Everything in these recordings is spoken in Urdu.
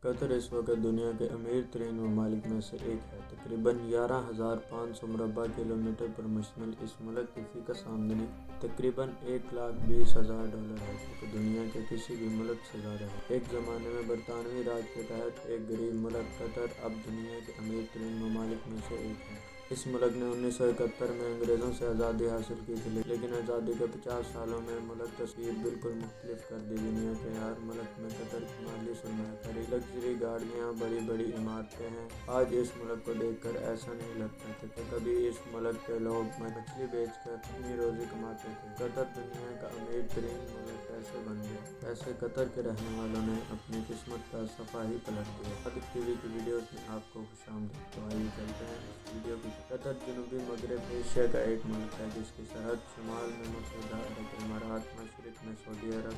قطر اس وقت دنیا کے امیر ترین ممالک میں سے ایک ہے۔ تقریباً 11,500 مربع کلومیٹر پر مشتمل اس ملک کی فی کس آمدنی تقریباً $1,20,000 ہے، جو کہ دنیا کے کسی بھی ملک سے زیادہ ہے۔ ایک زمانے میں برطانوی راج کے تحت ایک غریب ملک، قطر اب دنیا کے امیر ترین ممالک میں سے ایک ہے۔ اس ملک نے 1971 میں انگریزوں سے آزادی حاصل کی تھی، لیکن آزادی کے 50 سالوں میں ملک تصویر بالکل مختلف کر دی۔ دنیا کے ہر ملک میں قطر کی مالی سرمایہ کاری، لگژری گاڑیاں، بڑی بڑی عمارتیں ہیں۔ آج اس ملک کو دیکھ کر ایسا نہیں لگتا کہ کبھی اس ملک کے لوگ مچھلی بیچ کر اپنی روزی کماتے تھے۔ قطر دنیا کا امیر ترین ملک کیسے بن گیا؟ کیسے قطر کے رہنے والوں نے اپنی قسمت کا صفحہ ہی پلٹ دیا؟ صادق ٹی وی کی ویڈیوز میں آپ کو خوش آمدید۔ تو آئیے چلتے ہیں اس ویڈیو کی۔ قطر جنوبی مغرب ایشیا کا ایک ملک ہے، جس کی سرحد شمال میں متحدہ عرب امارات، مشرق میں سعودی عرب،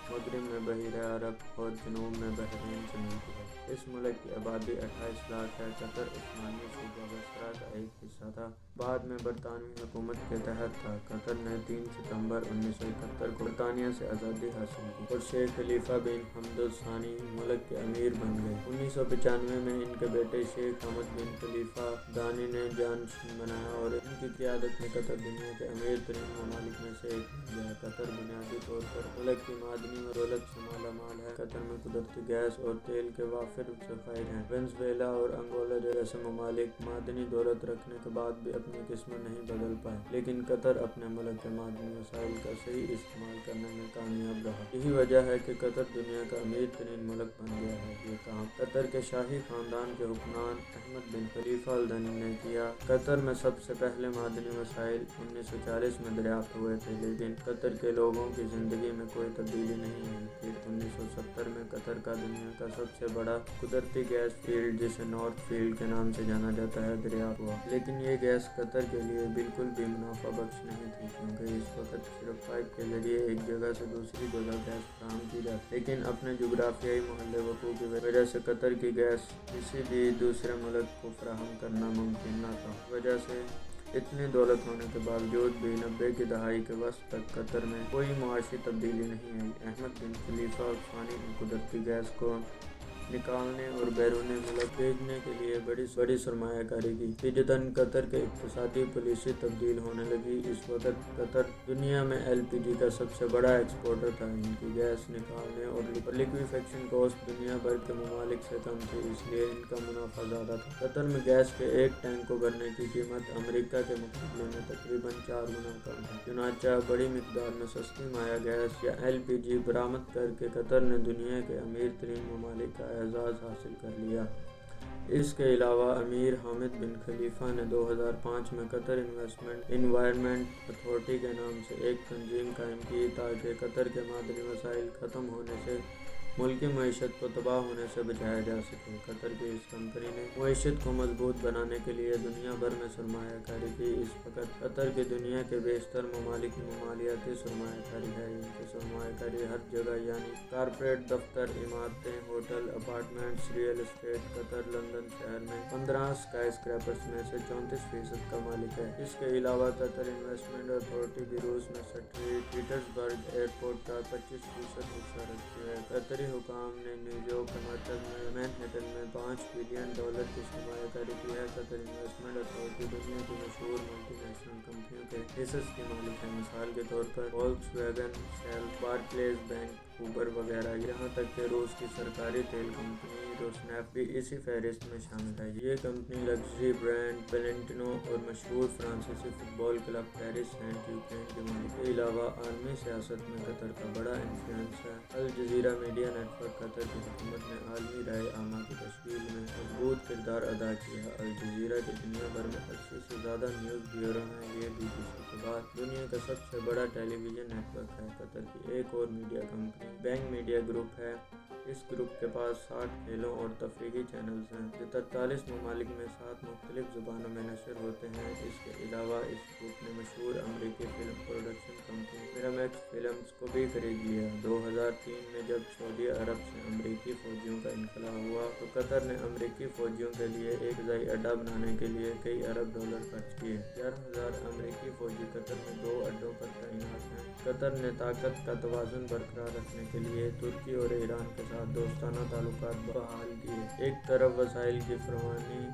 مغرب میں بحیرہ عرب اور جنوب میں بحرین سے ملتی ہے۔ اس ملک کی آبادی 28 لاکھ ہے۔ قطر عثمانی صوبہ بصرہ کا ایک حصہ تھا، بعد میں برطانوی حکومت کے تحت تھا۔ قطر نے 3 ستمبر 1971 کو برطانیہ سے آزادی حاصل کی اور شیخ خلیفہ بن حمد الثانی ملک کے امیر بن گئے۔ 1995 میں ان کے بیٹے شیخ حمد بن خلیفہ ثانی نے جانشین بنایا اور ان کی قیادت میں قطر دنیا کے امیر ترین ممالک میں سے ایک بن گیا۔ قطر بنیادی طور پر ملک کی معدنی و دولت سے مالا مال ہے۔ قطر میں قدرتی گیس اور تیل کے وافر ذخائر ہیں۔ وینزویلا اور انگولا جیسے ممالک معدنی دولت رکھنے کے بعد بھی اپنی قسمت نہیں بدل پائے، لیکن قطر اپنے ملک کے معدنی وسائل کا صحیح استعمال کرنے میں کامیاب رہا۔ یہی وجہ ہے کہ قطر دنیا کا امیر ترین ملک بن گیا ہے۔ یہ کام قطر کے شاہی خاندان کے حکمران احمد بن خلیفہ الثانی نے کیا۔ قطر میں سب سے پہلے معدنی وسائل 1940 میں دریافت ہوئے تھے، لیکن قطر کے لوگوں کی زندگی میں کوئی تبدیلی نہیں آئی۔ پھر 1970 میں قطر کا دنیا کا سب سے بڑا قدرتی گیس فیلڈ، جسے نارتھ فیلڈ کے نام سے جانا جاتا ہے، دریافت ہوا۔ لیکن یہ گیس قطر کے لیے بالکل بھی منافع بخش نہیں تھی، کیونکہ اس وقت صرف پائپ کے ذریعے ایک جگہ سے دوسری جگہ گیس فراہم کی جاتی۔ لیکن اپنے جغرافیائی محل وقوع کی وجہ سے قطر کی گیس کسی بھی دوسرے ملک کو فراہم کرنا ممکن نہ تھا۔ اس وجہ سے اتنی دولت ہونے کے باوجود بھی 90 کی دہائی کے وسط تک قطر میں کوئی معاشی تبدیلی نہیں آئی۔ احمد بن خلیفہ الثانی نے قدرتی گیس کو نکالنے اور بیرون ملک بھیجنے کے لیے بڑی سرمایہ کاری کی۔ فیضاً قطر کی اقتصادی پالیسی تبدیل ہونے لگی۔ اس وقت قطر دنیا میں LPG کا سب سے بڑا ایکسپورٹر تھا۔ ان کی گیس نکالنے اور لیکویفیکشن کاسٹ دنیا بھر کے ممالک سے کم تھی، اس لیے ان کا منافع زیادہ تھا۔ قطر میں گیس کے ایک ٹینک کو بھرنے کی قیمت امریکہ کے مقابلے میں تقریباً 4 گنا کم ہے۔ چنانچہ بڑی مقدار میں سستی مائع گیس یا LPG برآمد کر کے قطر نے دنیا کے امیر ترین ممالک کا اعزاز حاصل کر لیا۔ اس کے علاوہ امیر حامد بن خلیفہ نے 2005 میں قطر انوائرنمنٹ اتھارٹی کے نام سے ایک تنظیم قائم کی تاکہ قطر کے معدنی وسائل ختم ہونے سے ملکی معیشت کو تباہ ہونے سے بچایا جا سکے۔ قطر کی اس کمپنی نے معیشت کو مضبوط بنانے کے لیے دنیا بھر میں سرمایہ کاری کی۔ اس وقت قطر کی دنیا کے بیشتر ممالک میں مالیاتی سرمایہ کاری ہے۔ ان کی سرمایہ کاری ہر جگہ، یعنی کارپوریٹ دفتر، عمارتیں، ہوٹل، اپارٹمنٹس، ریئل اسٹیٹ۔ قطر لندن شہر میں 15 اسکائی اسکریپرز میں سے 34% کا مالک ہے۔ اس کے علاوہ قطر انویسٹمنٹ اتھارٹی بھی روس میں سینٹ پیٹرزبرگ ایئرپورٹ کا 25% حصہ رکھتی ہے۔ قطری حکام نے نیویارک کے مرکز میں مینہٹن میں $5 بلین کی سرمایہ کاری کی ہے۔ قطر انویسٹمنٹ اتھارٹی دنیا کی مشہور ملٹی نیشنل کمپنیوں کے حصص کی مالک ہے، مثال کے طور پر Volks vegan, shell, بارکلیز bank, Uber وغیرہ۔ یہاں تک کہ روس کی سرکاری تیل کمپنی روسنیفٹ بھی اسی فہرست میں شامل ہے۔ یہ کمپنی لگژری برانڈ ویلنٹینو اور مشہور فرانسیسی فٹ بال کلب پیرس سینٹ ٹیٹین کی مالک ہے۔ اس کے علاوہ عالمی سیاست میں قطر کا بڑا انفلوئنس ہے۔ الجزیرہ میڈیا نیٹ ورک قطر کی حکومت نے عالمی رائے عامہ کی تشکیل میں مضبوط کردار ادا کیا ہے۔ الجزیرہ کے دنیا بھر میں 80 سے زیادہ نیوز بیورو ہیں۔ یہ BBC کے بعد دنیا کا سب سے بڑا ٹیلی ویژن نیٹ ورک ہے۔ قطر کی ایک اور media company being media group ہے۔ اس گروپ کے پاس 60 کھیلوں اور تفریحی چینلز ہیں، جو 43 ممالک میں 7 مختلف زبانوں میں نشر ہوتے ہیں۔ اس کے علاوہ اس گروپ نے مشہور امریکی فلم پروڈکشن کمپنی میرامیکس فلمز کو بھی خرید لیا۔ 2003 میں جب سعودی عرب سے امریکی فوجیوں کا انخلا ہوا تو قطر نے امریکی فوجیوں کے لیے ایک فضائی اڈہ بنانے کے لیے کئی ارب ڈالر خرچ کیے۔ 11,000 امریکی فوجی قطر میں 2 اڈوں پر تعینات ہیں۔ قطر نے طاقت کا توازن برقرار رکھنے رکھنے کے لیے ترکی اور ایران کے ساتھ دوستانہ تعلقات بحال کیے۔ ایک طرف وسائل کی فراوانی،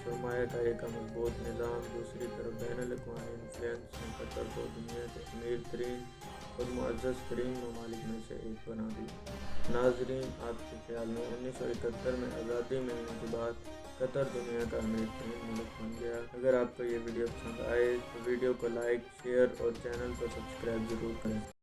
سرمایہ کاری کا مضبوط نظام، دوسری طرف بین الاقوامی انفلوئنس نے قطر کو دنیا کے امیر ترین اور معزز ترین ممالک میں سے ایک بنا دیا۔ ناظرین، آپ کے خیال میں 1971 میں آزادی ملنے کے بعد قطر دنیا کا امیر ترین ملک بن گیا؟ اگر آپ کو یہ ویڈیو پسند آئے تو ویڈیو کو لائک، شیئر اور چینل کو سبسکرائب ضرور کریں۔